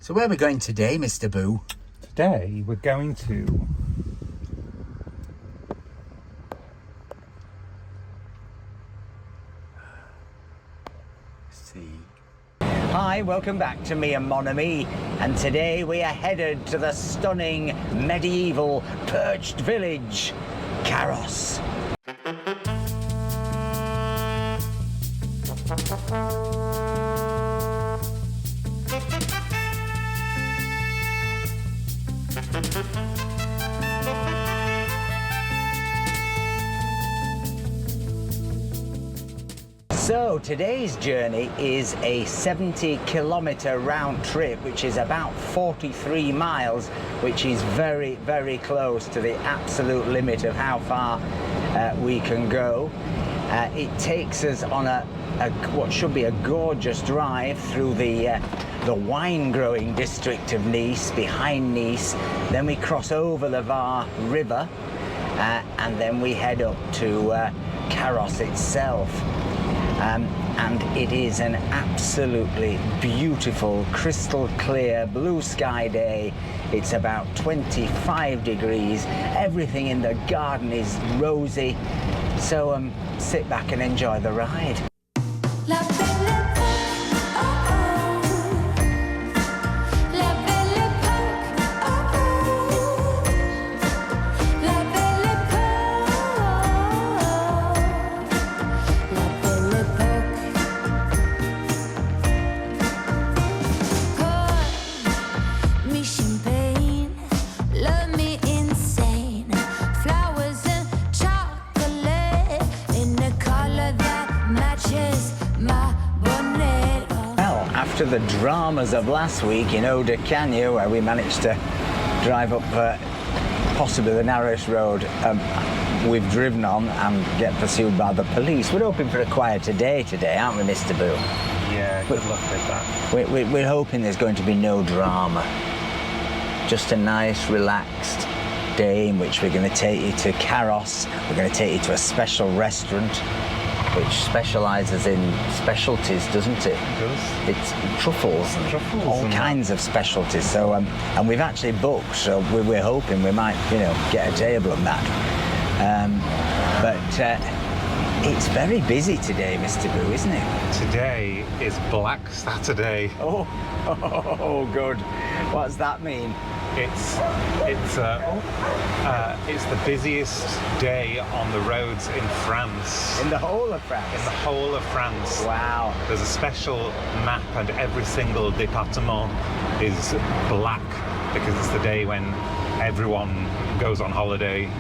So where are we going today, Mr. Boo? Today we're going to Hi, welcome back to me and Mon Ami, and today we are headed to the stunning medieval perched village, Carros. So today's journey is a 70-kilometer round trip, which is about 43 miles, which is very, very close to the absolute limit of how far we can go. It takes us on what should be a gorgeous drive through the wine-growing district of Nice, behind Nice. Then we cross over the Var River, and then we head up to Carros itself. And it is an absolutely beautiful, crystal clear, blue sky day. It's about 25 degrees. Everything in the garden is rosy. So sit back and enjoy the ride. After the dramas of last week in Eau de Cagnes, where we managed to drive up possibly the narrowest road we've driven on and get pursued by the police, we're hoping for a quieter day today, aren't we, Mr. Boo? Yeah, good luck with that. We're hoping there's going to be no drama. Just a nice, relaxed day in which we're going to take you to Carros. We're going to take you to a special restaurant which specialises in specialties, doesn't it? It does. It's truffles and all kinds of specialties. So, and we've actually booked, so we're hoping we might, get a table on that. But it's very busy today, Mr. Boo, isn't it? Today is Black Saturday. Oh, good. What's that mean? It's the busiest day on the roads in France. In the whole of France? In the whole of France. Wow. There's a special map and every single département is black because it's the day when everyone goes on holiday.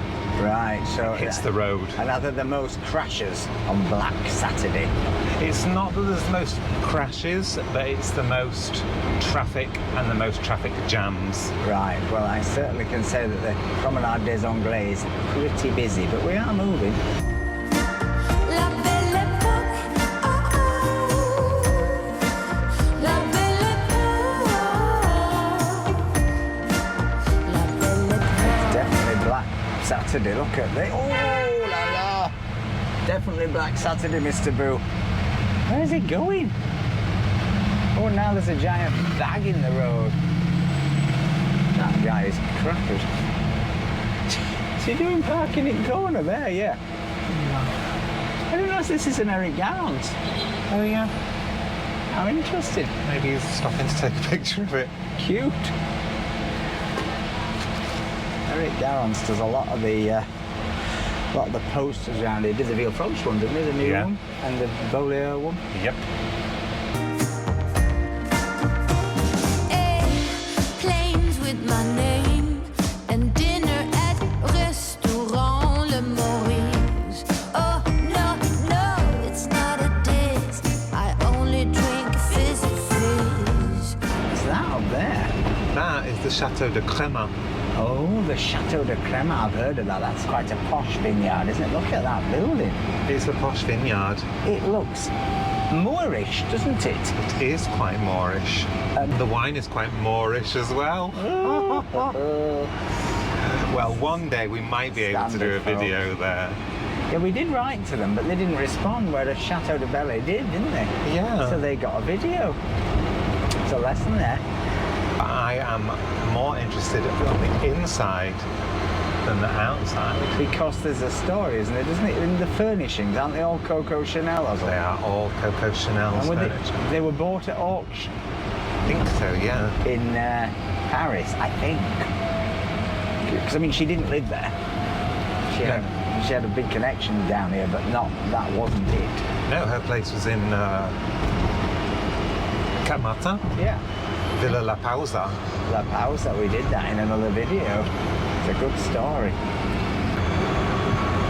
Right, so hits the road. And are there the most crashes on Black Saturday? It's not that there's the most crashes, but it's the most traffic and the most traffic jams. Right, well, I certainly can say that the Promenade des Anglais is pretty busy, but we are moving. Saturday, look at the oh la la! Definitely Black Saturday, Mr. Boo. Where is it going? Oh, now there's a giant bag in the road. That guy is crackered. Is he doing parking in corner there? Yeah. I don't know if this is an Eric Garant. Oh yeah. How interesting. Maybe he's stopping to take a picture of it. Cute. Eric Garant does a lot of the posters around here. He did the Ville Franche one, didn't he? The new one and the Beaulieu one. Yep. Planes with my name and dinner at Restaurant Le Maurice. Oh no, it's not a diss. I only drink fizzy fizz. What's that up there? That is the Chateau de Cremant. Oh, the Chateau de Cremant, I've heard of that. That's quite a posh vineyard, isn't it? Look at that building. It's a posh vineyard. It looks Moorish, doesn't it? It is quite Moorish. The wine is quite Moorish as well. Well, one day we might be able to do a video there. Yeah, we did write to them, but they didn't respond, whereas Chateau de Bellay did, didn't they? Yeah. So they got a video. It's a lesson there. I am more interested on the inside than the outside. Because there's a story, isn't it? Isn't it? In the furnishings, aren't they all Coco Chanel or something? They are all Coco Chanel's furniture. They were bought at auction I think so, yeah. in Paris, I think. Because I mean, she didn't live there. She had a big connection down here, but that wasn't it. No, her place was in Cap Martin, Yeah, Villa La Pausa. La Pausa. We did that in another video. It's a good story.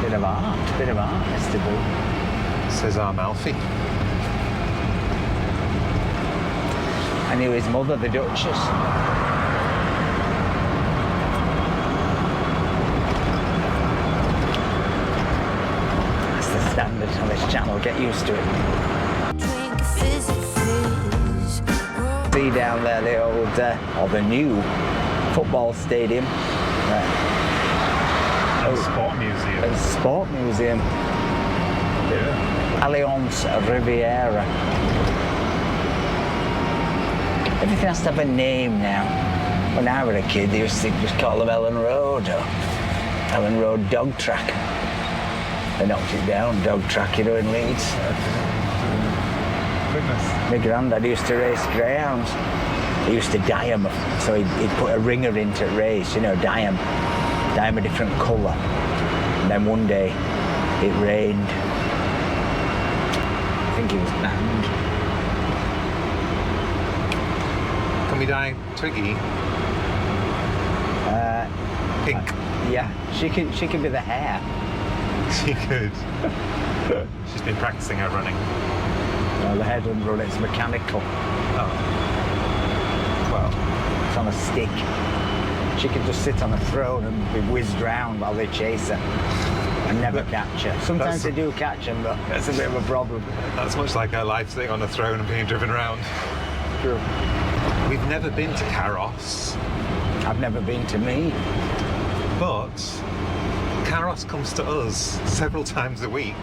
Bit of art, Mr. Boo. César Malfi. I knew his mother, the Duchess. That's the standard on this channel. Get used to it. Drink fizzy fizz. See down there the old, or the new football stadium. And Sport Museum. A sport museum. Yeah. Allianz Riviera. Everything has to have a name now. When I was a kid, they used to just call them Ellen Road or Ellen Road Dog Track. They knocked it down, Dog Track, you know, in Leeds. Goodness. My granddad used to race greyhounds. He used to dye them, so he'd put a ringer into race, you know, dye them a different colour. And then one day it rained. I think he was banned. Can we dye Twiggy pink? Yeah, she could be the hair. She could. She's been practicing her running. Well, the hair doesn't run, it's mechanical. Oh. Well, It's on a stick. She could just sit on a throne and be whizzed round while they chase her and never catch her. Sometimes they do catch them, but it's a bit of a problem. that's much like her life sitting on a throne and being driven around. True. We've never been to Carros, I've never been to me. but Carros comes to us several times a week.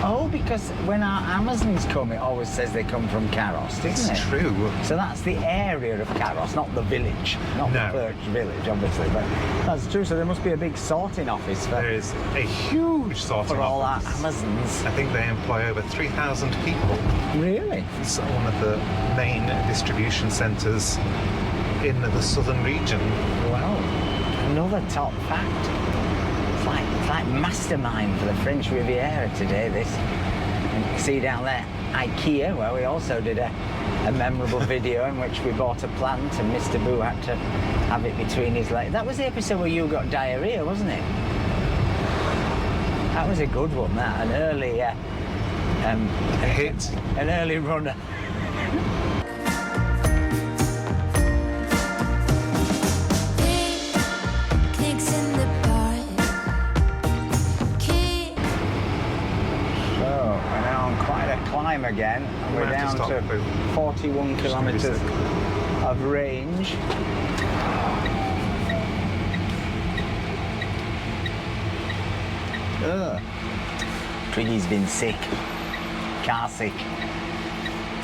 Oh, because when our Amazons come, it always says they come from Carros, doesn't it? It's true. So that's the area of Carros, not the village. Not No. the Birch village, obviously, but that's true. So there must be a big sorting office There is a huge sorting for all our office. Amazons. I think they employ over 3,000 people. Really? It's one of the main distribution centres in the southern region. Well, another top fact. It's like mastermind for the French Riviera today, this. And you see down there, IKEA, where we also did a memorable video in which we bought a plant and Mr. Boo had to have it between his legs. That was the episode where you got diarrhea, wasn't it? That was a good one, that. An early Hit. an early runner. Picnics in the park. Kids. So we're now on quite a climb again, and we're We'll have down to to stop, Boo. 41 kilometres of range. Ugh. Twiggy's been sick, car sick.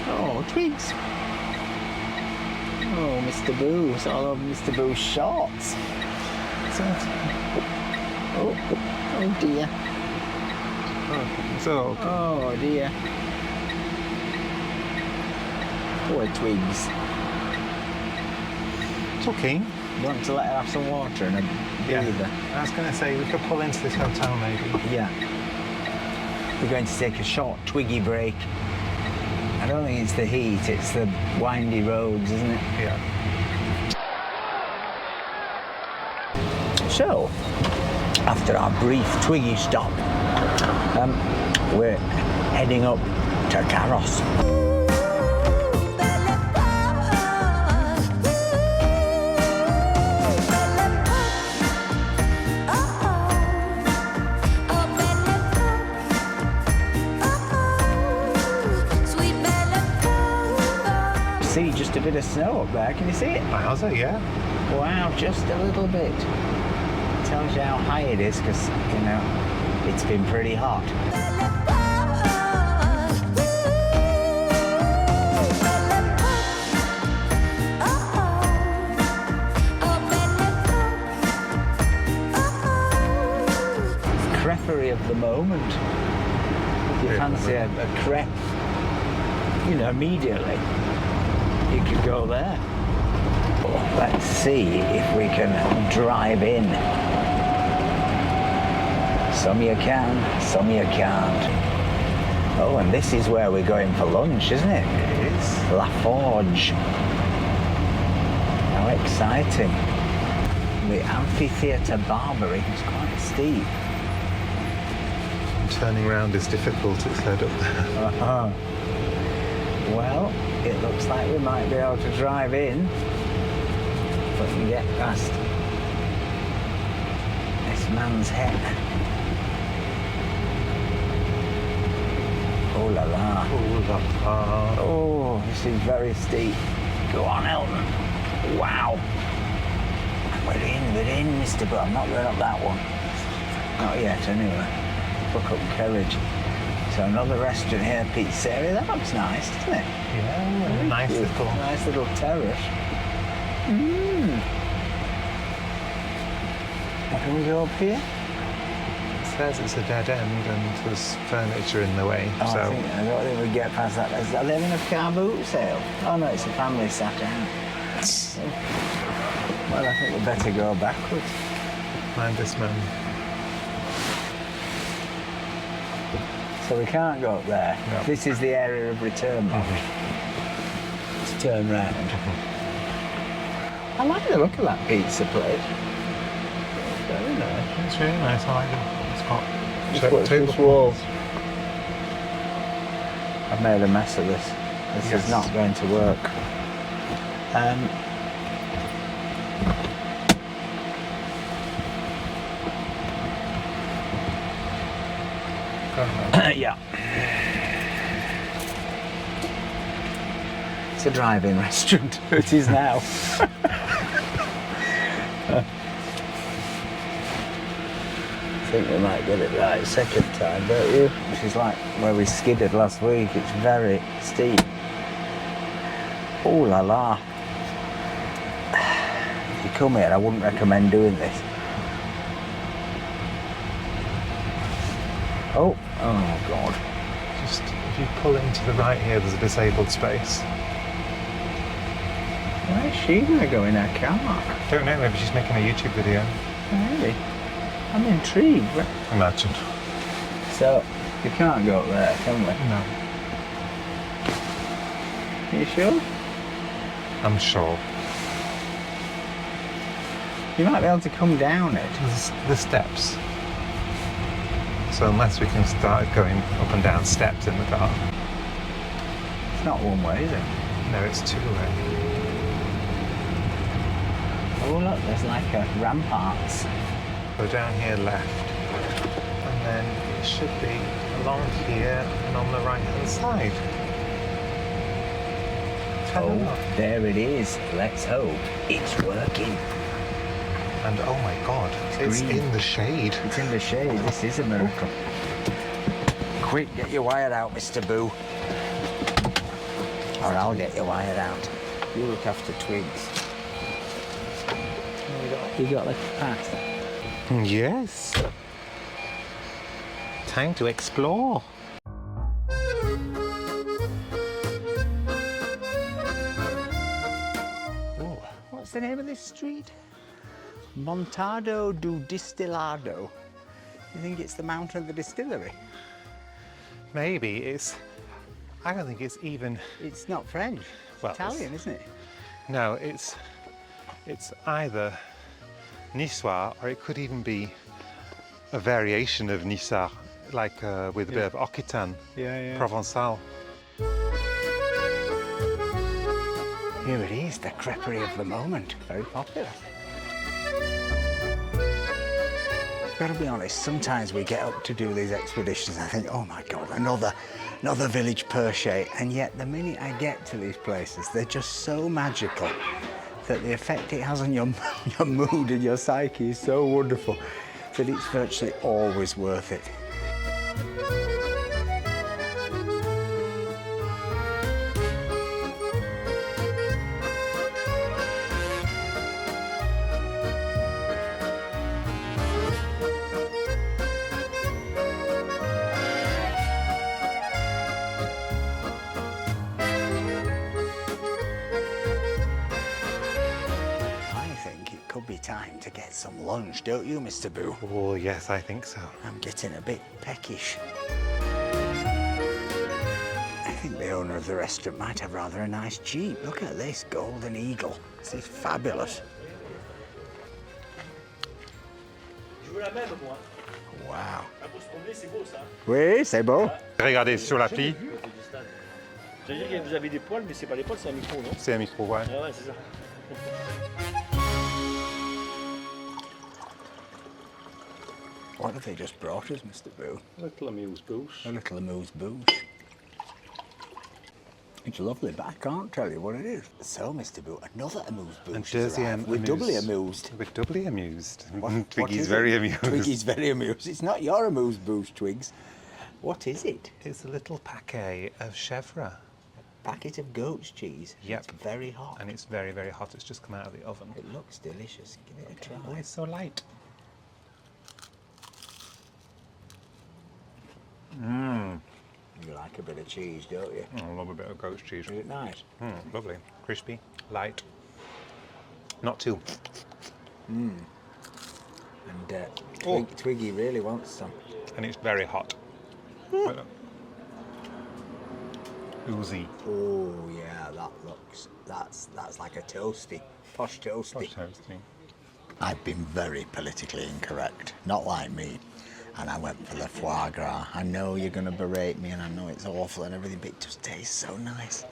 Oh, Twigs. Oh, Mr. Boo, it's all over Mr. Boo's shorts. Oh dear. So, Oh dear. Poor Twigs. it's okay. You want to let her have some water and a breather? I was going to say we could pull into this hotel maybe. Yeah. We're going to take a short Twiggy break. I don't think it's the heat, it's the windy roads, isn't it? Yeah. So, after our brief Twiggy stop, we're heading up to Carros. See just a bit of snow up there, can you see it? Wowza, yeah. Wow, just a little bit. Tells you how high it is because, you know, it's been pretty hot. fancy a crepe, you know, immediately, you could go there. Let's see if we can drive in. Some you can, some you can't. Oh, and this is where we're going for lunch, isn't it? It is. La Forge. How exciting. The amphitheatre barbering is quite steep. And turning around is difficult, it said up there. Uh-huh. Well, it looks like we might be able to drive in. But we can get past this man's head. Oh la la. Oh, this is very steep. Go on, Elton. Wow. We're in, Mr. But I'm not going up that one. Not yet, anyway. Look up Kerridge. So another restaurant here, pizzeria. That looks nice, doesn't it? Yeah, nice little terrace. Can we go up here? It says it's a dead end and there's furniture in the way. Oh, so I don't think we get past that. Are they having a car boot sale? Oh no, it's a family sat down. Well, I think we better go backwards. mind this man. So we can't go up there. No. This is the area of return. Let's turn round. I like the look of that pizza place. Very nice. It's really nice. I like it. It's got What's this wall? I've made a mess of this. This is not going to work. Yeah. It's a drive-in restaurant. It is now. I think we might get it right second time, don't you? This is like where we skidded last week. It's very steep. Oh la la. If you come here, I wouldn't recommend doing this. Oh God. Just if you pull into the right here, there's a disabled space. Where's she gonna go in her car? Don't know, maybe she's making a YouTube video. Really? I'm intrigued. Imagine. So, you can't go up there, can we? No. Are you sure? I'm sure. You might be able to come down it. There's the steps. So unless we can start going up and down steps in the car. It's not one way, is it? No, it's two-way. Oh look, there's like a ramparts. Go down here left. And then it should be along here and on the right-hand side. Oh, there it is. Let's hope it's working. And oh my God, it's green. in the shade. It's in the shade. This is a miracle. Quick, get your wire out, Mr. Boo. Or I'll get your wire out. You look after twigs. You got like a path. Yes. Time to explore. Oh, what's the name of this street? Montado do Distillado. You think it's the mountain of the distillery? Maybe it's... I don't think it's even... It's not French. It's Well, Italian, isn't it? No, it's either Niçois or it could even be a variation of Niçois, like with a bit of Occitan, Provençal. Here it is, the creperie of the moment. Very popular. Gotta be honest, sometimes we get up to do these expeditions and I think, oh my God, another village Perche. And yet the minute I get to these places, they're just so magical that the effect it has on your mood and your psyche is so wonderful that it's virtually always worth it. time to get some lunch, don't you, Mr. Boo? Oh, yes, I think so. I'm getting a bit peckish. I think the owner of the restaurant might have rather a nice Jeep. Look at this Golden Eagle. This is fabulous. Wow. Oui, c'est beau. Regardez sur l'appli. J'allais dire que vous avez des poils, mais c'est pas des poils, c'est un micro, non? C'est un micro, ouais. Ah ouais, c'est ça. What have they just brought us, Mr. Boo? A little amuse-bouche. A little amuse-bouche. It's lovely, but I can't tell you what it is. So, Mr. Boo, another amuse-bouche. And deuxième We're doubly amused. We're doubly amused. What Twiggy's is very it? amused. Twiggy's very amused. It's not your amuse-bouche, Twigs. What is it? It's a little paquet of chèvre. Packet of goat's cheese. Yep. It's very hot. And it's very, very hot. It's just come out of the oven. It looks delicious. Give it a try. Oh, it's so light. Mmm. You like a bit of cheese, don't you? I love a bit of goat's cheese. Is it nice? Lovely. Crispy, light. Not too. And Twiggy really wants some. And it's very hot. Oozy. Oh yeah, that's like a toasty, posh toasty. Toasting. I've been very politically incorrect, not like me, and I went for the foie gras. I know you're going to berate me, and I know it's awful and everything, but it just tastes so nice.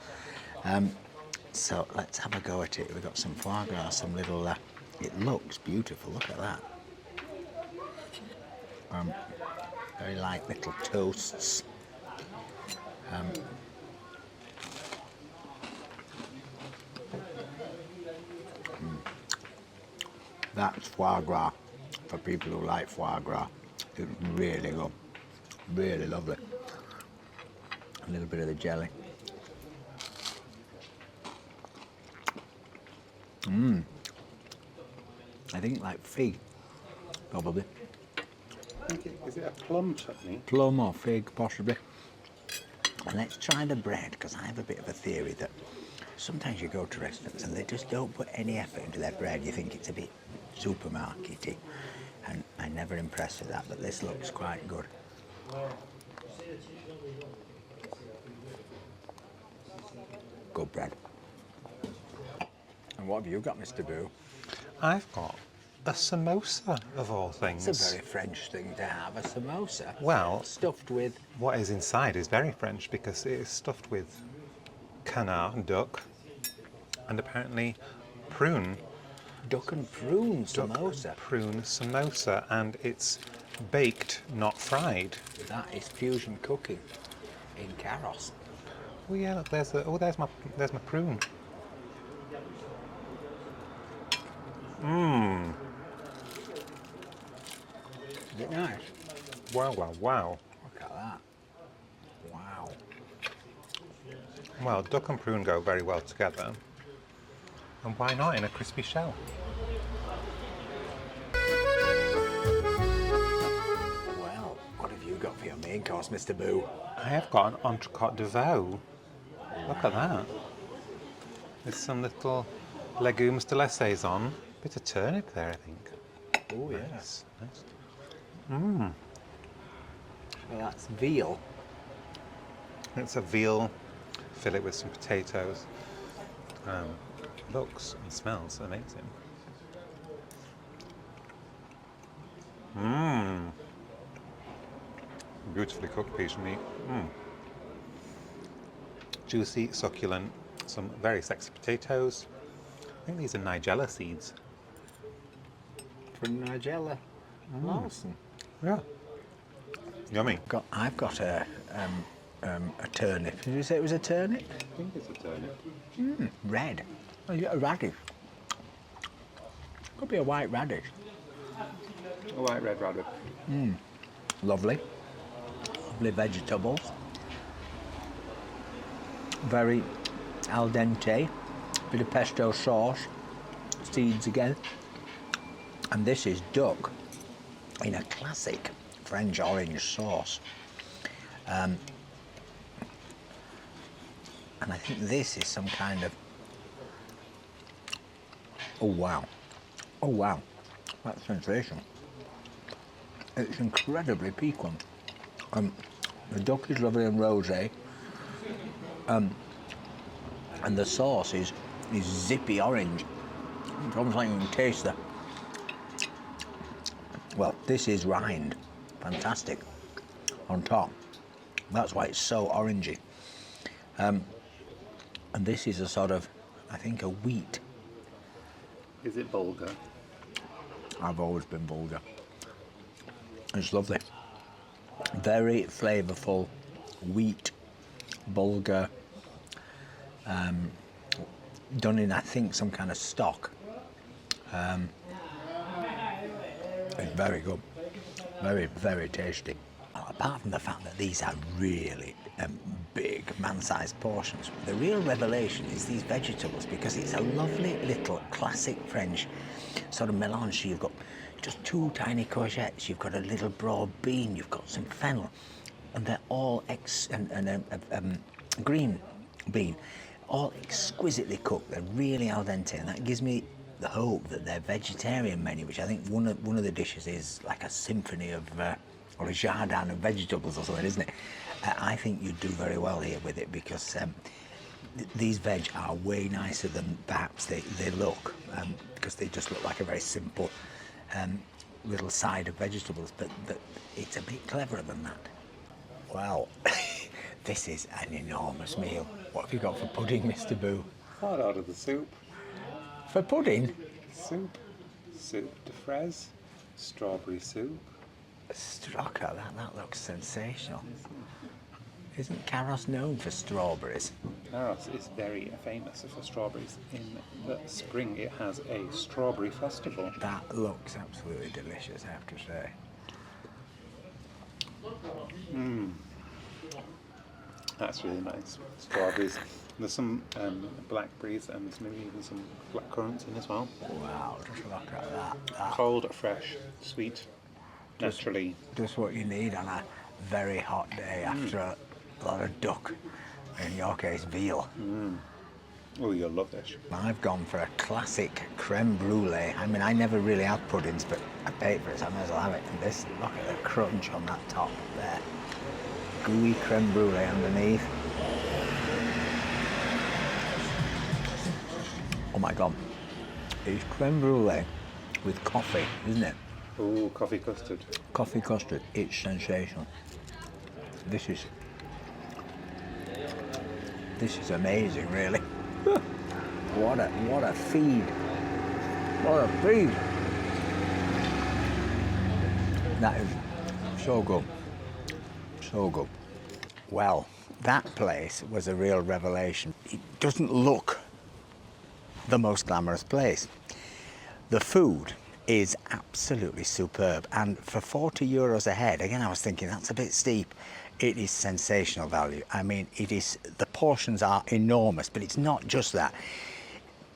So let's have a go at it. We've got some foie gras, some little. It looks beautiful. Look at that. Very light little toasts. That's foie gras for people who like foie gras. It's really good, really lovely. A little bit of the jelly. I think like fig, probably. Is it a plum chutney? Plum or fig, possibly. And let's try the bread, because I have a bit of a theory that sometimes you go to restaurants and they just don't put any effort into their bread. You think it's a bit supermarket-y, and I'm never impressed with that, but this looks quite good. Good bread. And what have you got, Mr. Boo? I've got a samosa, of all things. It's a very French thing to have, a samosa. Well, stuffed with... what is inside is very French because it is stuffed with canard, duck, and apparently prune. Duck and prune samosa. Duck and prune samosa, and it's baked, not fried. That is fusion cooking in Carros. Oh yeah, look, there's my prune. Mmm. Is it nice? Wow, wow, wow. Look at that. Wow. Well, duck and prune go very well together. And why not in a crispy shell? Well, what have you got for your main course, Mr. Boo? I have got an entrecôte de veau. Look at that. There's some little legumes de la saison. Bit of turnip there, I think. Oh, yeah. Nice, nice. Mmm. Well, that's veal. It's a veal fillet with some potatoes. Looks and smells amazing. Mmm. Beautifully cooked piece of meat. Mmm. Juicy, succulent, some very sexy potatoes. I think these are Nigella seeds. From Nigella Lawson. Yeah. Yummy. I've got a turnip. Did you say it was a turnip? I think it's a turnip. Red. Oh, you got a radish. Could be a white radish. A white red radish. Lovely. Lovely vegetables. Very al dente. Bit of pesto sauce. Seeds again. And this is duck in a classic French orange sauce. And I think this is some kind of... Oh, wow. Oh, wow. That's sensational. It's incredibly piquant. The duck is lovely and rosé. And the sauce is zippy orange. It's almost like you can taste the... Well, this is rind. Fantastic. On top. That's why it's so orangey. And this is a sort of, I think, a wheat. Is it bulgur? I've always been bulgur. It's lovely. Very flavourful wheat bulgur, done in, I think, some kind of stock. It's very good. Very, very tasty. Well, apart from the fact that these are really big man-sized portions, the real revelation is these vegetables, because it's a lovely little classic French sort of melange. You've got just 2 tiny courgettes, you've got a little broad bean, you've got some fennel, and they're all green bean, all exquisitely cooked. They're really al dente, and that gives me the hope that their vegetarian menu, which I think one of the dishes is like a symphony of or a jardin of vegetables or something, isn't it? I think you'd do very well here with it, because these veg are way nicer than perhaps they look, because they just look like a very simple little side of vegetables, but it's a bit cleverer than that. Well, this is an enormous meal. What have you got for pudding, Mr. Boo? I'd order the soup. For pudding? Soup. Soup de fraise. Strawberry soup. Look at that, that looks sensational. Isn't Carros known for strawberries? Carros is very famous for strawberries. In the spring it has a strawberry festival. That looks absolutely delicious, I have to say. That's really nice. Strawberries. There's some blackberries, and there's maybe even some black currants in as well. Wow, just look at that. Cold, fresh, sweet, naturally. Just what you need on a very hot day after a lot of duck, in your case veal. Oh, you'll love this. I've gone for a classic creme brulee. I mean, I never really have puddings, but I paid for it, so I may as well have it. And this, look at the crunch on that top there. Gooey creme brulee underneath. Oh my God, it's creme brulee with coffee, isn't it? Oh, coffee custard. Coffee custard, it's sensational. This is amazing, really. What a feed. What a feed. That is so good. So good. Well, that place was a real revelation. It doesn't look the most glamorous place. The food is absolutely superb, and for 40 euros a head, again I was thinking that's a bit steep. It is sensational value. I mean, the portions are enormous, but it's not just that.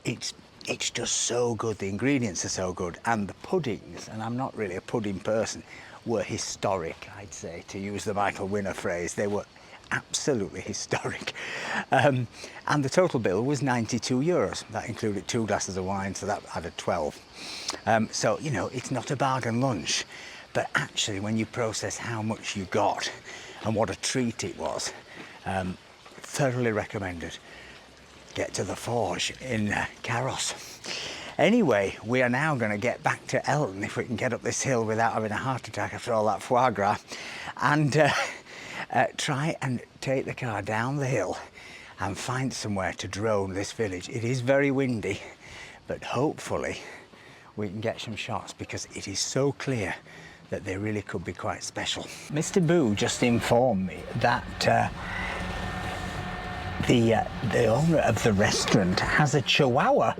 It's just so good. The ingredients are so good, and the puddings, and I'm not really a pudding person, were historic, I'd say, to use the Michael Winner phrase. They were absolutely historic. And the total bill was 92 euros. That included 2 glasses of wine, so that added 12. So, you know, it's not a bargain lunch, but actually when you process how much you got and what a treat it was, thoroughly recommended. Get to the Forge in Carros. Anyway, we are now going to get back to Elton, if we can get up this hill without having a heart attack after all that foie gras, and try and take the car down the hill and find somewhere to drone this village. It is very windy, but hopefully we can get some shots, because it is so clear that they really could be quite special. Mr. Boo just informed me that the owner of the restaurant has a Chihuahua,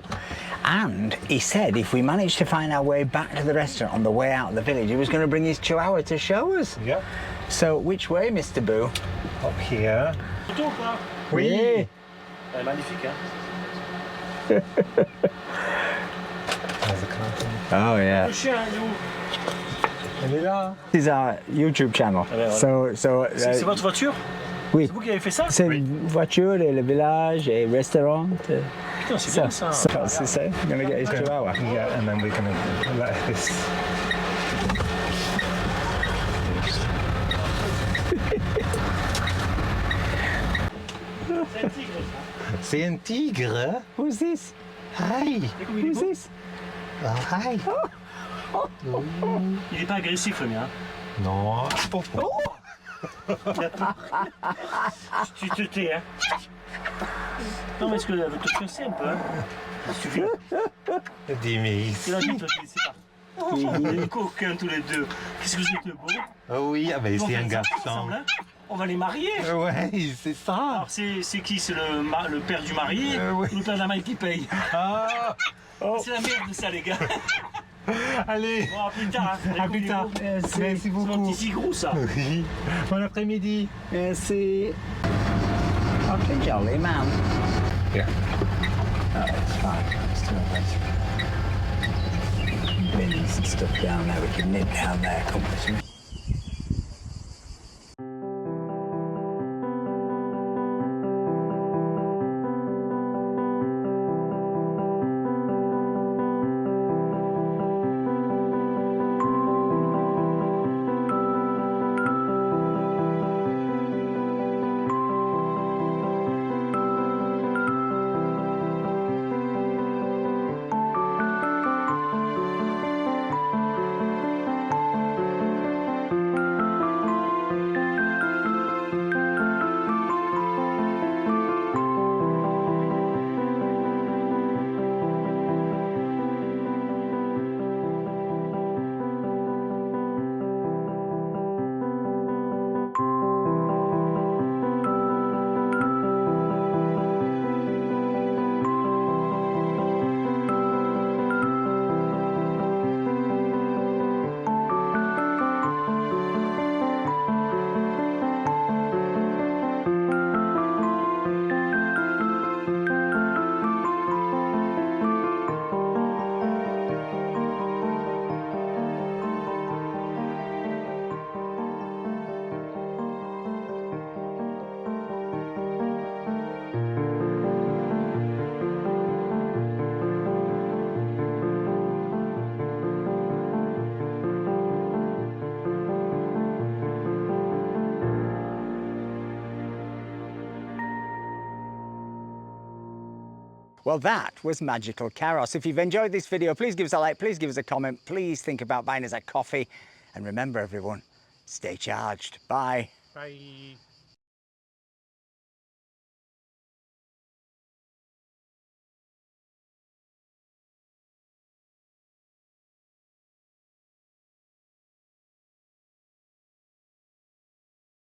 and he said if we managed to find our way back to the restaurant on the way out of the village, he was going to bring his Chihuahua to show us. Yeah. So which way, Mr. Boo? Up here. Photo ou pas? Oui. Magnifique, hein? There's a car. Oh yeah. Le chien, il est où? This is our YouTube channel. Ah ben, So C'est votre voiture? oui. C'est vous qui avez fait ça? C'est une voiture et le village et restaurant. putain, c'est bien ça. What's he say? You're gonna get his Chihuahua. Yeah, and then we're going to let this. C'est un tigre, ça. C'est un tigre. Who's this? Hi. Who's this? Hi. Il est pas agressif, le mien. Non. Tu te tais, hein. Non, mais est-ce qu'elle veut te chasser un peu, hein? Il suffit. Dis-moi. C'est là, je te laisse pas. On est coquins tous les deux. Qu'est-ce que vous êtes beau. Oh oui, ah ben On c'est va un faire ça garçon. ensemble, hein. On va les marier. Ouais, c'est ça. Alors, c'est qui? C'est le père du marié Oui. ou le père de la mariée qui paye? Ah. C'est la merde, ça, les gars. Allez. Bon, à plus tard. Hein. À plus tard. Merci. Merci C'est mon beaucoup. petit cigrou, ça. Oui. Bon après-midi. Merci. Okay, jolly man. Yeah. Oh, it's fine. It's still nice. Bins and stuff down there. We can nip down there, come with me. Well, that was Magical Carros. If you've enjoyed this video, please give us a like, please give us a comment, please think about buying us a coffee. And remember, everyone, stay charged. Bye. Bye.